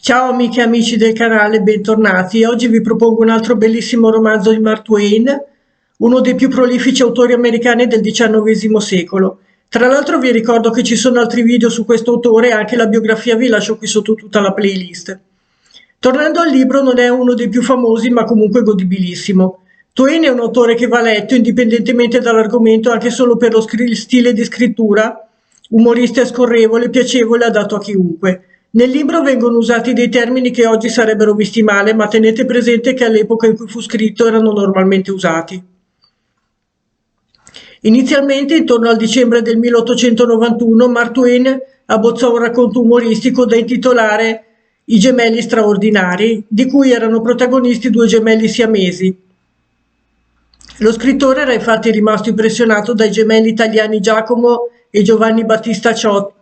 Ciao amiche e amici del canale, bentornati. Oggi vi propongo un altro bellissimo romanzo di Mark Twain, uno dei più prolifici autori americani del XIX secolo. Tra l'altro vi ricordo che ci sono altri video su questo autore e anche la biografia vi lascio qui sotto tutta la playlist. Tornando al libro, non è uno dei più famosi, ma comunque godibilissimo. Twain è un autore che va letto indipendentemente dall'argomento, anche solo per lo stile di scrittura, umorista e scorrevole, piacevole, adatto a chiunque. Nel libro vengono usati dei termini che oggi sarebbero visti male, ma tenete presente che all'epoca in cui fu scritto erano normalmente usati. Inizialmente, intorno al dicembre del 1891, Mark Twain abbozzò un racconto umoristico da intitolare I gemelli straordinari, di cui erano protagonisti due gemelli siamesi. Lo scrittore era infatti rimasto impressionato dai gemelli italiani Giacomo e Giovanni Battista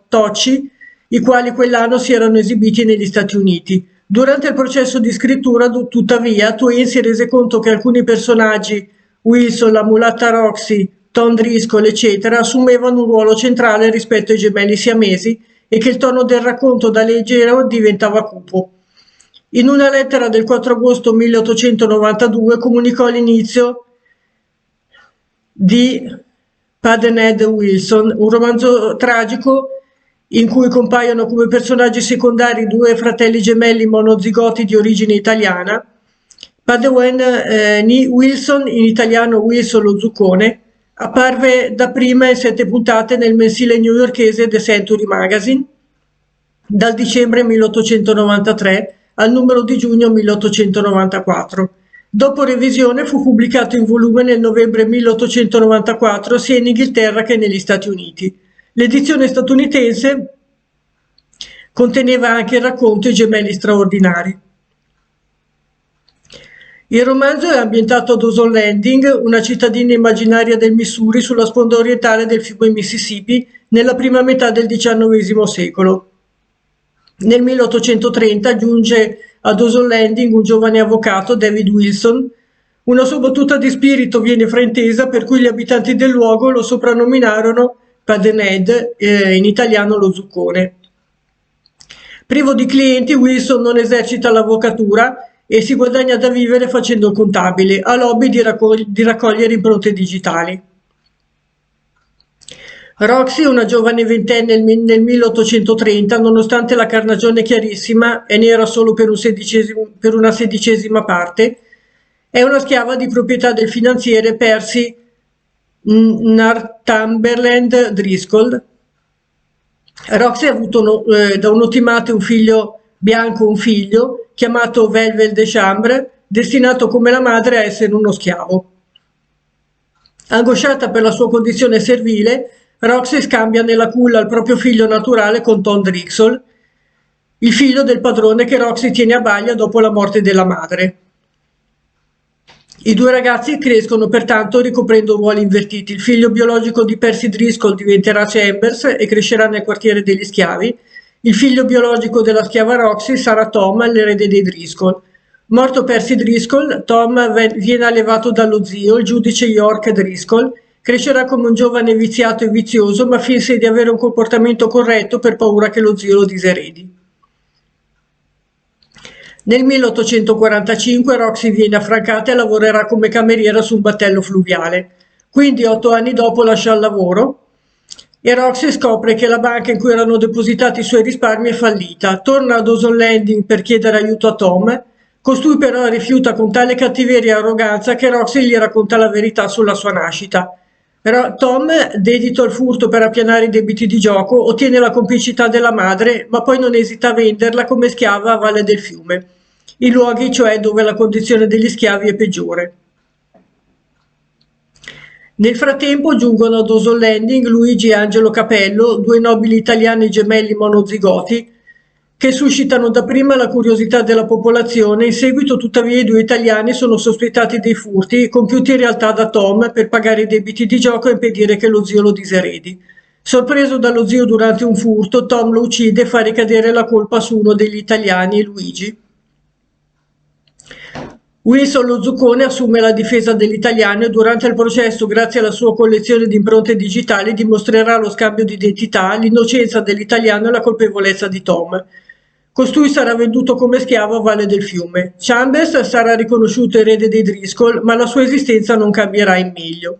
Tocci, i quali quell'anno si erano esibiti negli Stati Uniti. Durante il processo di scrittura, tuttavia, Twain si rese conto che alcuni personaggi, Wilson, la mulatta Roxy, Tom Driscoll, eccetera, assumevano un ruolo centrale rispetto ai gemelli siamesi e che il tono del racconto da leggero diventava cupo. In una lettera del 4 agosto 1892 comunicò l'inizio di Pudd'nhead Wilson, un romanzo tragico in cui compaiono come personaggi secondari due fratelli gemelli monozigoti di origine italiana. Pudd'nhead Wilson, in italiano Wilson lo zuccone, apparve dapprima in 7 puntate nel mensile newyorkese The Century Magazine dal dicembre 1893 al numero di giugno 1894. Dopo revisione fu pubblicato in volume nel novembre 1894 sia in Inghilterra che negli Stati Uniti. L'edizione statunitense conteneva anche il racconto I gemelli straordinari. Il romanzo è ambientato ad Ozone Landing, una cittadina immaginaria del Missouri sulla sponda orientale del fiume Mississippi nella prima metà del XIX secolo. Nel 1830 giunge ad Ozone Landing un giovane avvocato, David Wilson. Una sua battuta di spirito viene fraintesa, per cui gli abitanti del luogo lo soprannominarono Pudd'nhead, in italiano lo zuccone. Privo di clienti, Wilson non esercita l'avvocatura e si guadagna da vivere facendo il contabile, ha l'hobby di raccogliere impronte digitali. Roxy, una giovane ventenne nel 1830, nonostante la carnagione chiarissima, è nera solo per una sedicesima parte, è una schiava di proprietà del finanziere Percy Northumberland Driscoll. Roxy ha avuto da un'ottimate un figlio bianco, un figlio, chiamato Velvet de Chambre, destinato come la madre a essere uno schiavo. Angosciata per la sua condizione servile, Roxy scambia nella culla il proprio figlio naturale con Tom Driscoll, il figlio del padrone che Roxy tiene a balia dopo la morte della madre. I due ragazzi crescono pertanto ricoprendo ruoli invertiti. Il figlio biologico di Percy Driscoll diventerà Chambers e crescerà nel quartiere degli schiavi. Il figlio biologico della schiava Roxy sarà Tom, l'erede dei Driscoll. Morto Percy Driscoll, Tom viene allevato dallo zio, il giudice York Driscoll. Crescerà come un giovane viziato e vizioso, ma finse di avere un comportamento corretto per paura che lo zio lo diseredi. Nel 1845 Roxy viene affrancata e lavorerà come cameriera su un battello fluviale. Quindi 8 anni dopo lascia il lavoro e Roxy scopre che la banca in cui erano depositati i suoi risparmi è fallita. Torna ad Ozone Landing per chiedere aiuto a Tom. Costui però rifiuta con tale cattiveria e arroganza che Roxy gli racconta la verità sulla sua nascita. Però Tom, dedito al furto per appianare i debiti di gioco, ottiene la complicità della madre, ma poi non esita a venderla come schiava a Valle del Fiume, i luoghi cioè dove la condizione degli schiavi è peggiore. Nel frattempo giungono ad Ozone Landing Luigi e Angelo Capello, due nobili italiani gemelli monozigoti, che suscitano dapprima la curiosità della popolazione. In seguito tuttavia i due italiani sono sospettati dei furti compiuti in realtà da Tom per pagare i debiti di gioco e impedire che lo zio lo diseredi. Sorpreso dallo zio durante un furto, Tom lo uccide e fa ricadere la colpa su uno degli italiani, Luigi. Wilson lo zuccone assume la difesa dell'italiano e durante il processo, grazie alla sua collezione di impronte digitali, dimostrerà lo scambio di identità, l'innocenza dell'italiano e la colpevolezza di Tom. Costui sarà venduto come schiavo a Valle del Fiume. Chambers sarà riconosciuto erede dei Driscoll, ma la sua esistenza non cambierà in meglio.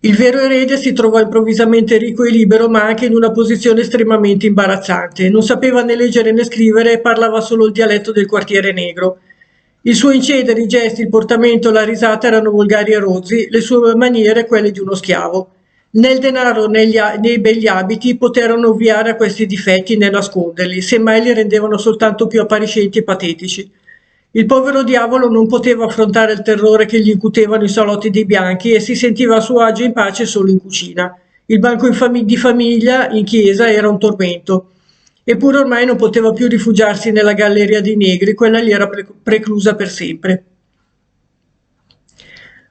Il vero erede si trovò improvvisamente ricco e libero, ma anche in una posizione estremamente imbarazzante. Non sapeva né leggere né scrivere e parlava solo il dialetto del quartiere negro. Il suo incedere, i gesti, il portamento, la risata erano volgari e rozzi, le sue maniere quelle di uno schiavo. Né il denaro né i begli abiti poterono ovviare a questi difetti né nasconderli, semmai li rendevano soltanto più appariscenti e patetici. Il povero diavolo non poteva affrontare il terrore che gli incutevano i salotti dei bianchi e si sentiva a suo agio in pace solo in cucina. Il banco di famiglia in chiesa era un tormento. Eppure ormai non poteva più rifugiarsi nella galleria dei negri, quella gli era preclusa per sempre.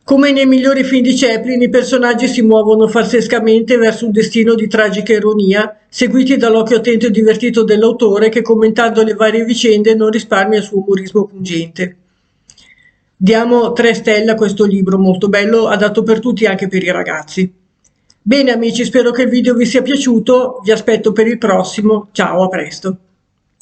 Come nei migliori film di Chaplin, i personaggi si muovono farsescamente verso un destino di tragica ironia, seguiti dall'occhio attento e divertito dell'autore che, commentando le varie vicende, non risparmia il suo umorismo pungente. Diamo 3 stelle a questo libro, molto bello, adatto per tutti, anche per i ragazzi. Bene amici, spero che il video vi sia piaciuto, vi aspetto per il prossimo, ciao, a presto.